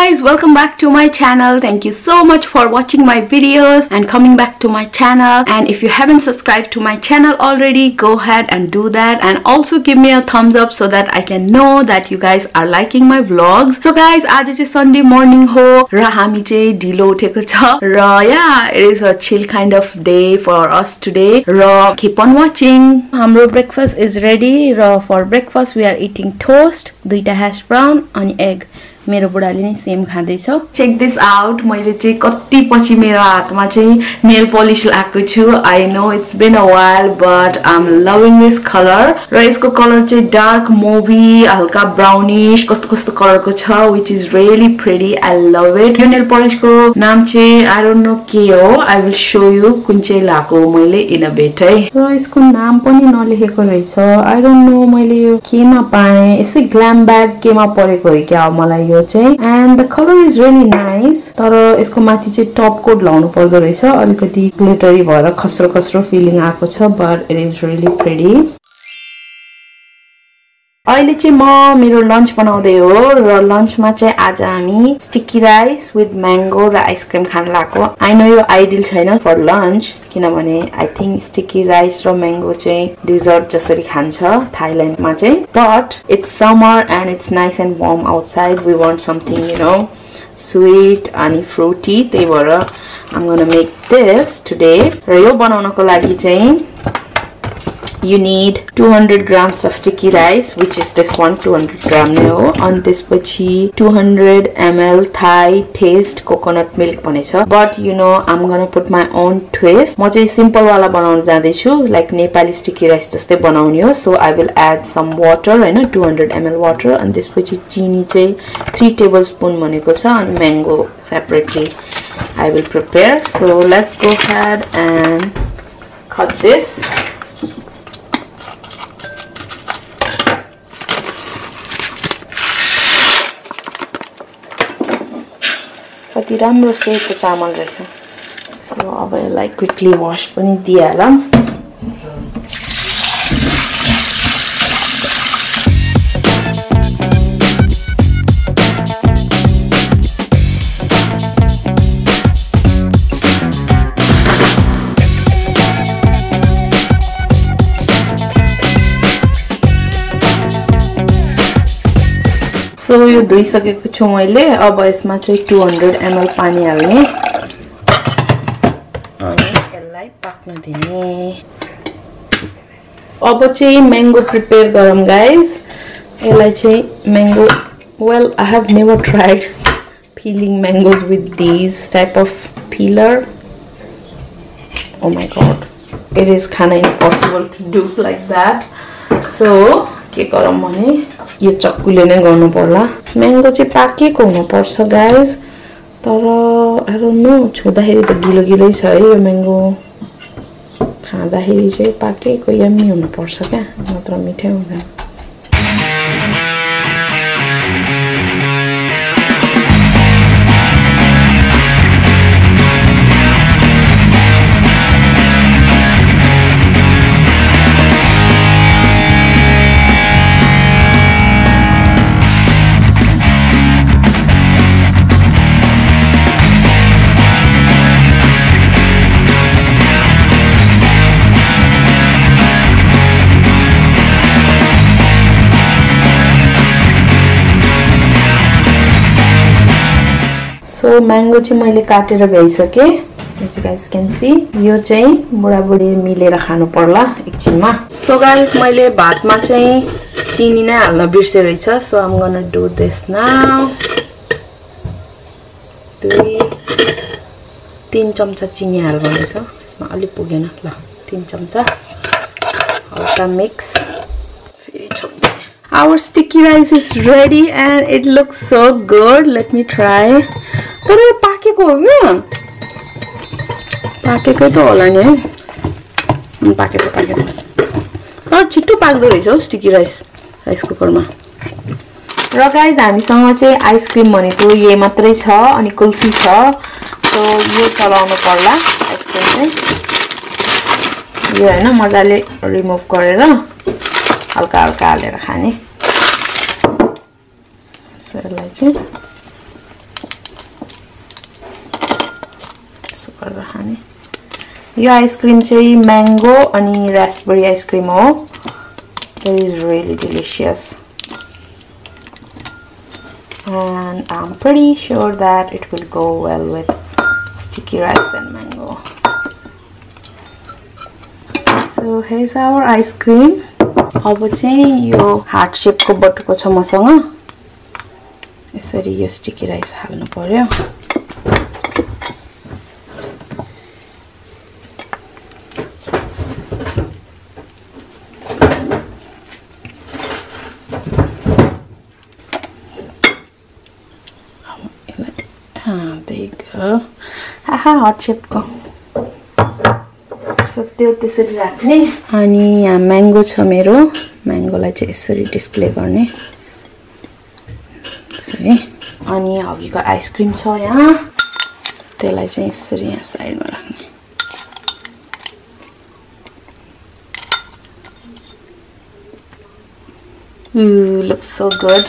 guys, welcome back to my channel. Thank you so much for watching my videos and coming back to my channel. And if you haven't subscribed to my channel already, go ahead and do that, and also give me a thumbs up so that I can know that you guys are liking my vlogs. So guys, आज चाहिँ Sunday morning हो र हामी चाहिँ ढिलो उठेको छ र yeah, it is a chill kind of day for us today. र keep on watching. हाम्रो breakfast is ready र for breakfast we are eating toast, दुईटा hash brown अनि egg. मेरो बुढाले नि सेम खाँदै छ. Check this out. मैले चाहिँ कति पछि मेरो हातमा चाहिँ नेल पलिश लगाएको छु. I know it's been a while but I am loving this colour. र यसको कलर चाहिँ डार्क मोभी, हल्का ब्राउनिश कस्तो कस्तो कलरको छ, which is really pretty. I love it. यो नेल पलिशको नाम चाहिँ आई डोन्ट नो के हो. आई विल शो यु कुन चाहिँ लगाएको मैले इन अ बिट है. र यसको नाम पनि नलेखेको रहेछ. आई डोन्ट नो मैले यो केमा पाएँ. यसै ग्ल्याम ब्याग केमा परेको हो क्या मलाई. And the color is really nice. तर यसको माथि चाहिँ टप कोट लाउनु पर्दो रहेछ. अलिकति ग्लिटरी भएर खस्रो खस्रो फिलिङ आएको छ, but it is really pretty. अहिले चाहिँ म मेरो लन्च बनाउँदै हो र लन्चमा चाहिँ आज हामी स्टिकी राइस विथ म्याङ्गो र आइसक्रिम खान लाग्यो. आई नो यो आइडियल छैन फर लन्च, किनभने आई थिंक स्टिकी राइस र म्याङ्गो चाहिँ डिजर्ट जसरी खान्छ थाइल्यान्डमा चाहिँ. But it's summer and it's nice and warm outside. We want something you know sweet अनि फ्रुटी. त्यही भएर I am gonna make this today. र यो बनाउनको लागि चाहिँ you need 200 grams of sticky rice, which is this one, 200 gram नै हो. अनि त्यसपछि 200 ml Thai taste coconut milk भनेछ. But you know I'm gonna put my own twist. म चाहिँ सिम्पल वाला बनाउन जाँदैछु, लाइक नेपाली स्टिकी राइस जस्तै बनाउने हो. So I will add some water हैन, 200 ml water. अनि त्यसपछि चिनी चाहिँ 3 tablespoon भनेको छ. अनि mango separately I will prepare. So let's go ahead and cut this. कति राम्रो सेको चामल रहेछ. सो अब यसलाई क्विकली वाश पनि दिइहालौँ. सो यो धोइसकेको छु मैले. अब यसमा चाहिँ 200 ml पानी हाल्ने अनि यसलाई पाक्न दिने. अब चाहिँ म्याङ्गो प्रिपेयर गरौँ गाइज. यसलाई चाहिँ mango, well I have never tried peeling mangoes with these type of peeler. Oh my god, it is kind of impossible to do like that. So के गरौँ भने यो चक्कुले नै गर्नु पर्ला. म्याङ्गो चाहिँ पाकेको हुनु पर्छ गाइज. तर आई डोन्ट नो, छुँदाखेरि त गिलो गिलै छ है यो म्याङ्गो. खाँदाखेरि चाहिँ पाकेको यम्मी हुनु पर्छ क्या, नत्र मिठै हुँदैन. So mango चाहिँ मैले काटेर भ्याइसके. As you guys can see, यो चाहिँ बुढाबुढी मिलेर खानु पर्ला एकछिनमा. So guys, मैले भातमा चाहिँ चिनी नै हाल्न बिर्से रहेछ. So I'm gonna do this now. 3 चम्चा चिनी हाल भनेछ. यसमा अलि पुगेन ल. 3 चम्चा हल्का मिक्स. फेरि छोड्दै. Our sticky rice is ready and it looks so good. Let me try. तर यो पाकेको हो क्या, पाकेकै त होला नि है. पाकेको छिट्टो पाक्दो रहेछ हौ स्टिकी राइस राइस कुकरमा. र गाइज हामीसँग चाहिँ आइसक्रिम भनेको यही मात्रै छ अनि कुल्फी छ. सो यो चलाउनु पर्ला आइसक्रिम चाहिँ. यो हैन मजाले रिमुभ गरेर हल्का हल्का हालेर खाने. So यसलाई चाहिँ गरेर खाने यो आइसक्रिम चाहिँ म्याङ्गो अनि रास्पबेरी आइसक्रिम हो It is really delicious and I'm pretty sure that it will go well with sticky rice and mango. So here's our ice cream. अब चाहिँ यो हार्ट शेपको बटुको छ मसँग यसरी यो स्टिकी राइस हाल्नु पर्यो there you go. Haha, hot chip ko. So त्यो त्यसरी राख्ने अनि यहाँ म्याङ्गो छ मेरो म्याङ्गोलाई चाहिँ यसरी डिस्प्ले गर्ने यसरी अनि अघिको आइसक्रिम छ यहाँ त्यसलाई चाहिँ यसरी यहाँ साइडमा राख्ने looks so good.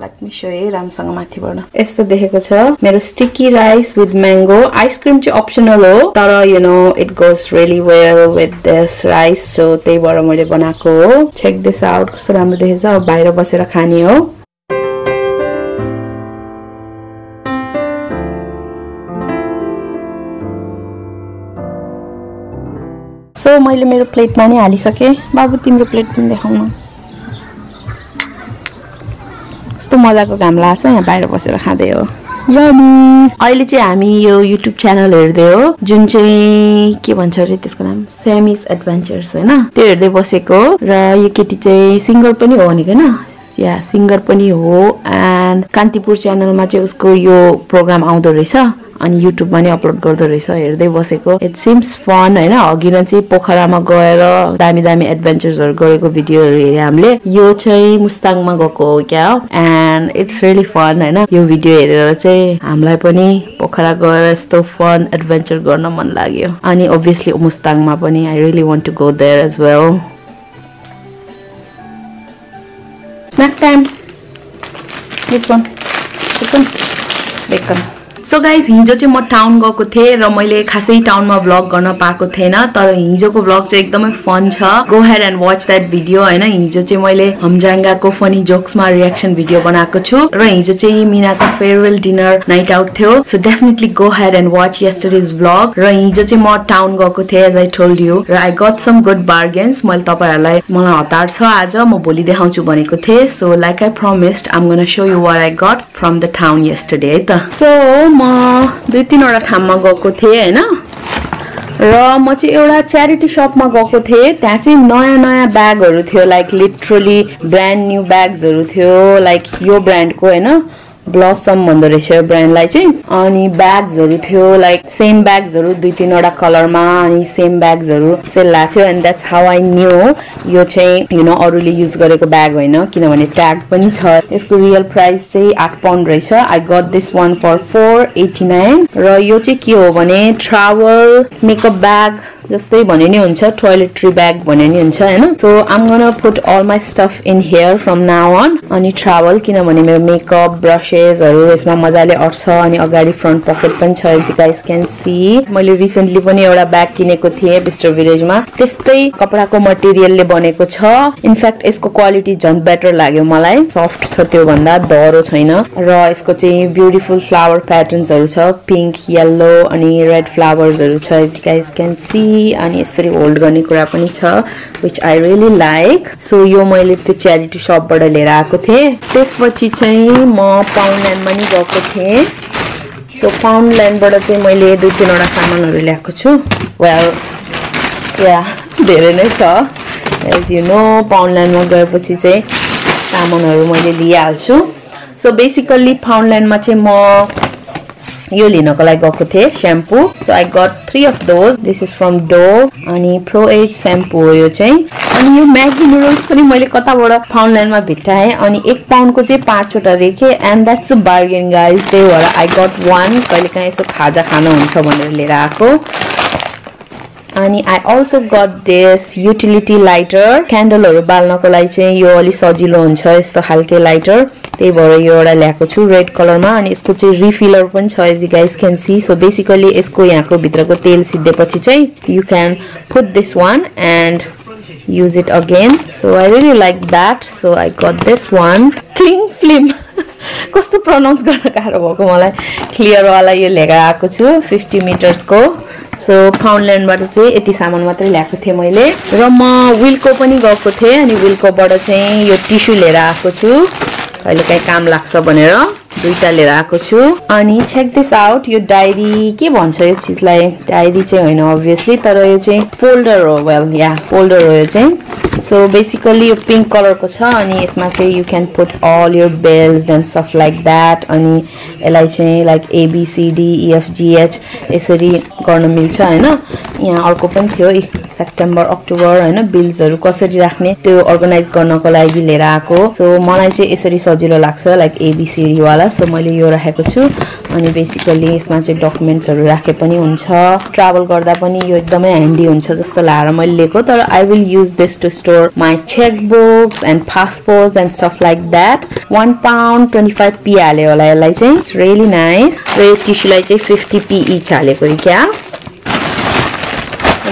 Let me show you राम्रोसँग माथिबाट यस्तो देखेको छ मेरो sticky rice with mango ice cream चाहिँ अप्सनल हो तर you know it goes really well with this rice so त्यही भएर मैले बनाएको हो check this out कस्तो राम्रो देखेछ अब बाहिर बसेर खाने हो सो मैले मेरो प्लेटमा नै हालिसके बाबु तिम्रो प्लेट पनि देखाउनु कस्तो मजाको घाम लाग्छ यहाँ बाहिर बसेर खाँदै हो यम्मी अहिले चाहिँ हामी यो युट्युब च्यानल हेर्दै हो जुन चाहिँ के भन्छ अरे त्यसको नाम सेमिस एडभेन्चर्स हैन त्यो हेर्दै बसेको र यो केटी चाहिँ सिंगर पनि हो नि हैन या सिंगर पनि हो एन्ड कान्तिपुर च्यानलमा चाहिँ उसको यो प्रोग्राम आउँदो रहेछ अनि युट्युबमा नि अपलोड गर्दो रहेछ हेर्दै बसेको इट सिम्स फन हैन अघिन चाहिँ पोखरामा गएर दामी दामी एडभेन्चर्सहरु गरेको भिडियोहरु हेरे हामीले यो चाहिँ मुस्ताङमा गएको हो क्या एन्ड इट्स रियली फन हैन यो भिडियो हेरेर चाहिँ हामीलाई पनि पोखरा गएर यस्तो फन एडभेन्चर गर्न मन लाग्यो अनि obviously मुस्ताङमा पनि I really want to go there as well snack time bacon So guys, हिजो चाहिँ म टाउन गएको थिए र मैले खासै टाउनमा भ्लग गर्न पाएको थिएन तर हिजोको भ्लग चाहिँ एकदमै फन छ go ahead and watch that video हैन हिजो चाहिँ मैले हमजाङ्गाको फनी जोक्समा रिएक्सन भिडियो बनाएको छु र हिजो चाहिँ मीनाको फेयरवेल डिनर नाइट आउट थियो so definitely go ahead and watch yesterday's vlog र हिजो चाहिँ म टाउन गएको थिए एज आई टोल्ड यु र I got some good bargains मैले तपाईहरुलाई मलाई हतार छ आज म भोलि देखाउँछु भनेको थिए so like I promised I am gonna show you what I got from the town yesterday है त सो म दुई तीनवटा ठाउँमा गएको थिए हैन र म चाहिँ एउटा च्यारिटी शपमा गएको थिए त्यहाँ चाहिँ नयाँ नयाँ ब्यागहरु थियो लाइक लिटरली ब्रान्ड न्यू ब्याग्सहरु थियो लाइक यो ब्रान्डको हैन ब्लसम भन्दो रहेछ ब्रान्डलाई चाहिँ अनि ब्याग्सहरु थियो लाइक सेम ब्याग्सहरु दुई तीनवटा कलरमा अनि सेम ब्याग्सहरु सेल लाग्थ्यो and that's how I knew यो चाहिँ यु नो अरूले युज गरेको ब्याग हैन किनभने ट्याग पनि छ यसको रियल प्राइस चाहिँ 8 पाउन्ड रहेछ I got this one for 489 र यो चाहिँ के हो भने ट्राभल मेकअप ब्याग जस्तै भने नि हुन्छ टोयलेटरी ब्याग भने नि हुन्छ हैन so I am gonna put all my stuff in here from now on अनि ट्राभल किनभने मेरो मेकअप ब्रशेसहरु यसमा मजाले अट्छ अनि अगाडि फ्रन्ट पकेट पनि छ यु गाइस क्यान सी मैले रिसेन्टली पनि एउटा ब्याग किनेको थिए बिस्टर भिलेजमा त्यस्तै कपडाको मटेरियलले बनेको छ इनफ्याक्ट यसको क्वालिटी झन् बेटर लाग्यो मलाई सफ्ट छ त्यो भन्दा दह्रो छैन र यसको चाहिँ ब्युटीफुल फ्लावर प्याटर्न्सहरु छ पिंक येलो अनि रेड फ्लावर्सहरु छ यु गाइस क्यान सी अनि यसरी होल्ड गर्ने कुरा पनि छ which I really like so यो मैले त्यो च्यारिटी शपबाट लिएर आएको थिए त्यसपछि चाहिँ म पाउन्डल्यान्डमा नि गएको थिए सो पाउन्डल्यान्डबाट चाहिँ मैले दुई तीनवटा सामानहरु ल्याएको छु वेल या धेरै नै छ एज यु नो पाउन्डल्यान्डमा गएपछि चाहिँ सामानहरु मैले लिइहाल्छु सो बेसिकली पाउन्डल्यान्डमा चाहिँ म यो लिनको लागि गएको थिए shampoo so I got 3 of those this is from Dove अनि प्रो एज श्याम्पू हो यो चाहिँ अनि यो म्यागी नुडल्स पनि मैले कताबाट पाउन्डल्यान्डमा भेटाएँ अनि 1 पाउन्डको चाहिँ 5 वटा देखे and that's a bargain guys त्यही भएर आई गट 1 कहिलेकाहीँ यसो खाजा खान हुन्छ भनेर लिएर आएको अनि I also got this utility lighter क्यान्डलहरु बाल्नको लागि चाहिँ यो अलि सजिलो हुन्छ यस्तो खालके लाइटर त्यही भएर यो एउटा ल्याएको छु रेड कलरमा अनि यसको चाहिँ रिफिलर पनि छ as you guys can see so basically यसको यहाँको भित्रको तेल सिद्धेपछि चाहिँ you can put this one and use it again so I really like that so I got this one cling film कस्तो प्रोनाउन्स गर्न गाह्रो भएको मलाई क्लियर वाला यो लिएर आएको छु 50 मिटर्स को सो फाउन्डल्यान्डबाट चाहिँ यति सामान मात्रै ल्याएको थिएँ मैले र म विलको पनि गएको थिएँ अनि विलकोबाट चाहिँ यो टिस्यु लिएर आएको छु कहिले काहीँ काम लाग्छ भनेर दुईटा लिएर आएको छु अनि चेक दिस आउट यो डायरी के भन्छ यो चीजलाई डायरी चाहिँ हैन obviously तर यो चाहिँ फोल्डर हो वेल या फोल्डर हो यो चाहिँ सो बेसिकली यो पिंक कलर को छ अनि यसमा चाहिँ you can put all your bells and stuff like that अनि यसलाई चाहिँ लाइक ABCDEFGH यसरी गर्न मिल्छ हैन यहाँ अर्को पनि थियो सेप्टेम्बर अक्टोबर हैन बिल्सहरु कसरी राख्ने त्यो अर्गनाइज गर्नको लागि लिएर आको सो मलाई चाहिँ यसरी सजिलो लाग्छ लाइक ABCD वाला सो मैले यो राखेको छु अनि बेसिकली यसमा चाहिँ डकुमेन्ट्सहरु राखे पनि हुन्छ ट्राभल गर्दा पनि यो एकदमै ह्यान्डी हुन्छ जस्तो लागेर मैले लिएको तर I will use this to store my chequebooks and passports and stuff like that 1 pound 25p हाले होला यसलाई चाहिँ इट्स रियली नाइस र यो टिस्युलाई चाहिँ 50p इच हालेको क्या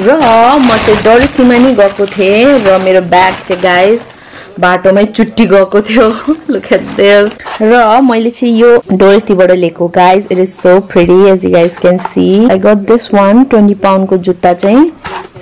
र म चाहिँ डोरेसीमा नि गएको थिएँ र मेरो ब्याग चाहिँ गाइस बाटोमै चुट्टी गएको थियो लुक एट दिस र मैले चाहिँ यो डोरेसीबाट लिएको guys it is so pretty as you guys can see I got this one 20 pound को जुत्ता चाहिँ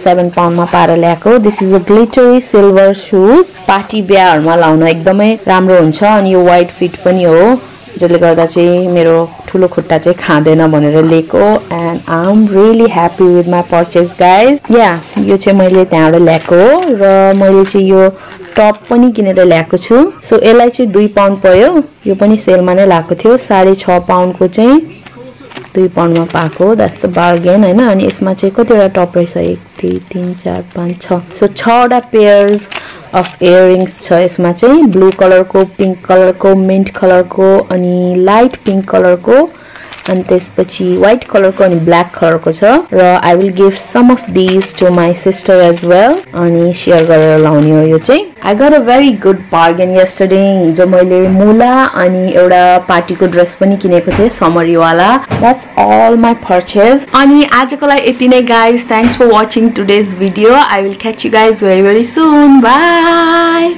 7 पाउन्ड मा पाएर ल्याएको this is a glittery silver shoes party बिहाहरुमा लाउन एकदमै राम्रो हुन्छ अनि यो वाइड फिट पनि हो जसले गर्दा चाहिँ मेरो ठुलो खुट्टा चाहिँ खाँदैन भनेर लिएको and I am really happy with my purchase guys yeah यो चाहिँ मैले त्यहाँबाट ल्याएको र मैले चाहिँ यो टप पनि किनेर ल्याएको छु सो यसलाई चाहिँ 2 पाउन्ड पर्यो यो पनि सेलमा नै ल्याएको थियो 6.5 पाउन्ड को चाहिँ 2 पाउन्ड मा पाएको दैट्स अ बार्गेन हैन अनि यसमा चाहिँ कतिवटा टप रहेछ 1 2 3 4 5 6 सो 6 वटा पेयर्स अफ इयरिंग्स छ यसमा चाहिँ ब्लू कलर को पिंक कलर को मिन्ट कलर को अनि लाइट पिंक कलर को अनि त्यसपछि व्हाइट कलर को अनि ब्ल्याक कलर को छ र I will give some of this to my sister as well अनि शेयर गरेर लाउने हो यो चाहिँ I got a very good bargain yesterday जो मैले मुला अनि एउटा पार्टीको ड्रेस पनि किनेको थिएँ समरी वाला दैट्स ऑल माय परचेज अनि आजको लागि यति नै guys thanks for watching today's video I will catch you guys very very soon bye